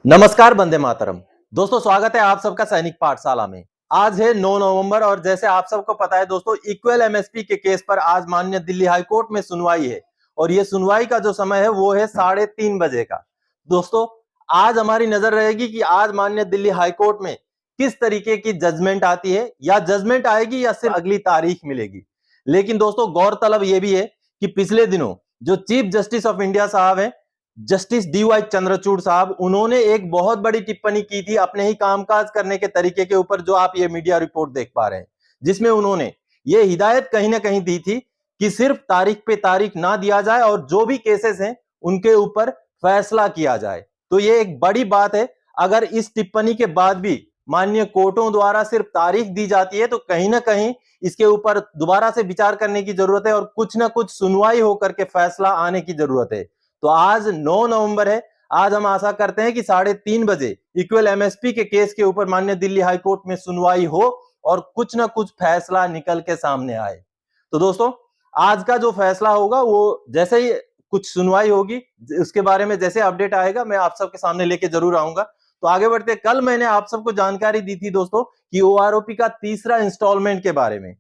नमस्कार, वंदे मातरम। दोस्तों, स्वागत है आप सबका सैनिक पाठशाला में। आज है 9 नवंबर और जैसे आप सबको पता है दोस्तों, इक्वल एमएसपी के केस पर आज माननीय दिल्ली हाई कोर्ट में सुनवाई है और ये सुनवाई का जो समय है वो है 3:30 बजे का। दोस्तों, आज हमारी नजर रहेगी कि आज माननीय दिल्ली हाई कोर्ट में किस तरीके की जजमेंट आती है, या जजमेंट आएगी या सिर्फ अगली तारीख मिलेगी। लेकिन दोस्तों, गौरतलब ये भी है कि पिछले दिनों जो चीफ जस्टिस ऑफ इंडिया साहब हैं, जस्टिस डीवाई चंद्रचूड़ साहब, उन्होंने एक बहुत बड़ी टिप्पणी की थी अपने ही कामकाज करने के तरीके के ऊपर, जो आप ये मीडिया रिपोर्ट देख पा रहे हैं, जिसमें उन्होंने ये हिदायत कहीं ना कहीं दी थी कि सिर्फ तारीख पे तारीख ना दिया जाए और जो भी केसेस हैं उनके ऊपर फैसला किया जाए। तो ये एक बड़ी बात है। अगर इस टिप्पणी के बाद भी माननीय कोर्टों द्वारा सिर्फ तारीख दी जाती है तो कहीं ना कहीं इसके ऊपर दोबारा से विचार करने की जरूरत है और कुछ ना कुछ सुनवाई होकर के फैसला आने की जरूरत है। तो आज 9 नवंबर है। आज हम आशा करते हैं कि 3:30 बजे इक्वल एमएसपी के केस के ऊपर माननीय दिल्ली हाई कोर्ट में सुनवाई हो और कुछ ना कुछ फैसला निकल के सामने आए। तो दोस्तों, आज का जो फैसला होगा वो जैसे ही कुछ सुनवाई होगी, उसके बारे में जैसे अपडेट आएगा मैं आप सबके सामने लेके जरूर आऊंगा। तो आगे बढ़ते, कल मैंने आप सबको जानकारी दी थी दोस्तों कि ओआरओपी का तीसरा इंस्टॉलमेंट के बारे में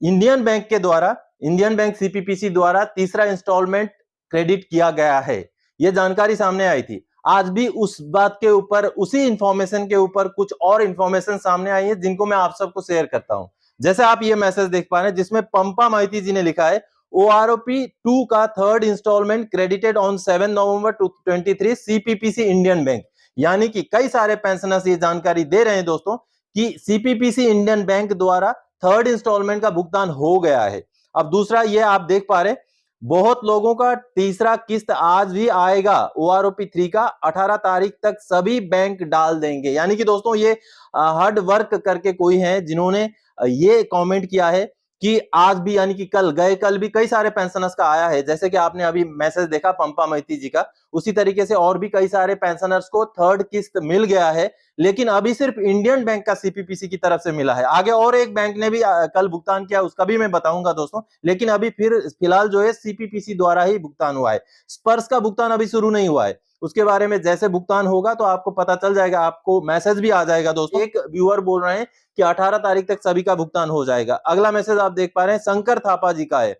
इंडियन बैंक सीपीपीसी द्वारा तीसरा इंस्टॉलमेंट क्रेडिट किया गया है। यह जानकारी सामने आई थी। आज भी उस बात के ऊपर, उसी इंफॉर्मेशन के ऊपर कुछ और इंफॉर्मेशन सामने आई है जिनको मैं आप सबको शेयर करता हूं। जैसे आप ये मैसेज देख पा रहे हैं जिसमें पंपा माइती जी ने लिखा है, ओआरओपी 2 का third installment credited on 7 November 2023 CPPC Indian Bank. यानी कि कई सारे पेंशनर्स ये जानकारी दे रहे हैं दोस्तों कि सीपीपीसी इंडियन बैंक द्वारा थर्ड इंस्टॉलमेंट का भुगतान हो गया है। अब दूसरा, ये आप देख पा रहे हैं, बहुत लोगों का तीसरा किस्त आज भी आएगा। ओआरओपी 3 का 18 तारीख तक सभी बैंक डाल देंगे। यानी कि दोस्तों, ये हार्ड वर्क करके कोई है जिन्होंने ये कमेंट किया है कि आज भी, यानी कि कल भी कई सारे पेंशनर्स का आया है। जैसे कि आपने अभी मैसेज देखा पंपा मैती जी का, उसी तरीके से और भी कई सारे पेंशनर्स को थर्ड किस्त मिल गया है। लेकिन अभी सिर्फ इंडियन बैंक का सीपीपीसी की तरफ से मिला है। आगे और एक बैंक ने भी कल भुगतान किया, उसका भी मैं बताऊंगा दोस्तों। लेकिन अभी फिलहाल जो है सीपीपीसी द्वारा ही भुगतान हुआ है। स्पर्श का भुगतान अभी शुरू नहीं हुआ है। उसके बारे में जैसे भुगतान होगा तो आपको पता चल जाएगा, आपको मैसेज भी आ जाएगा दोस्तों। एक व्यूअर बोल रहे हैं कि 18 तारीख तक सभी का भुगतान हो जाएगा। अगला मैसेज आप देख पा रहे हैं, शंकर थापा जी का है।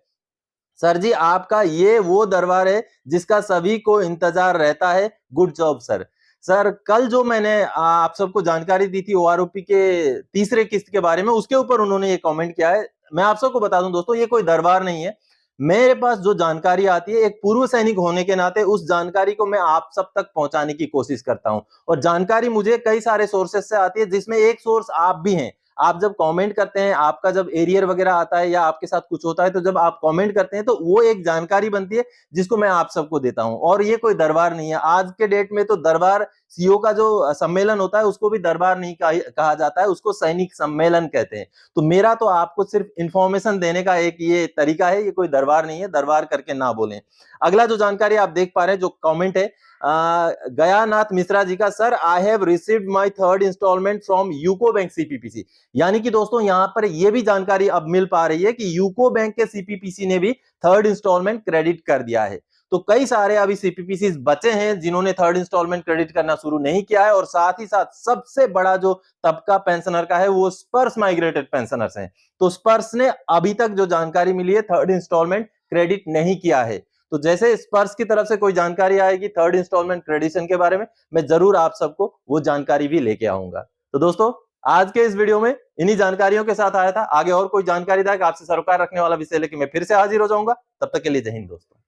सर जी, आपका ये वो दरबार है जिसका सभी को इंतजार रहता है। Good job sir. सर, कल जो मैंने आप सबको जानकारी दी थी ओआरओपी के तीसरे किस्त के बारे में, उसके ऊपर उन्होंने ये कमेंट किया है। मैं आप सबको बता दूं दोस्तों, ये कोई दरबार नहीं है। मेरे पास जो जानकारी आती है, एक पूर्व सैनिक होने के नाते उस जानकारी को मैं आप सब तक पहुंचाने की कोशिश करता हूं। और जानकारी मुझे कई सारे सोर्सेस से आती है, जिसमें एक सोर्स आप भी हैं। आप जब कमेंट करते हैं, आपका जब एरियर वगैरह आता है या आपके साथ कुछ होता है, तो जब आप कमेंट करते हैं तो वो एक जानकारी बनती है जिसको मैं आप सबको देता हूं। और ये कोई दरबार नहीं है। आज के डेट में तो दरबार, सीओ का जो सम्मेलन होता है उसको भी दरबार नहीं कहा जाता है, उसको सैनिक सम्मेलन कहते हैं। तो मेरा तो आपको सिर्फ इंफॉर्मेशन देने का एक ये तरीका है, ये कोई दरबार नहीं है। दरबार करके ना बोलें। अगला जो जानकारी आप देख पा रहे हैं, जो कमेंट है गयानाथ मिश्रा जी का, sir I have received my third installment from UCO Bank CPPC. यानी कि दोस्तों, यहां पर यह भी जानकारी अब मिल पा रही है कि यूको बैंक के सीपीपीसी ने भी थर्ड इंस्टॉलमेंट क्रेडिट कर दिया है। तो कई सारे अभी सीपीपीसी बचे हैं जिन्होंने थर्ड इंस्टॉलमेंट क्रेडिट करना शुरू नहीं किया है। और साथ ही साथ सबसे बड़ा जो तबका पेंशनर का है वो स्पर्श माइग्रेटेड पेंशनर्स हैं। तो स्पर्श ने अभी तक जो जानकारी मिली है, थर्ड इंस्टॉलमेंट क्रेडिट नहीं किया है। तो जैसे स्पर्श की तरफ से कोई जानकारी आएगी थर्ड इंस्टॉलमेंट क्रेडिशन के बारे में, मैं जरूर आप सबको वो जानकारी भी लेके आऊंगा। तो दोस्तों, आज के इस वीडियो में इन्हीं जानकारियों के साथ आया था। आगे और कोई जानकारी आपसे सरोकार रखने वाला विषय लेके मैं फिर से हाजिर हो जाऊंगा। तब तक के लिए जय हिंद दोस्तों।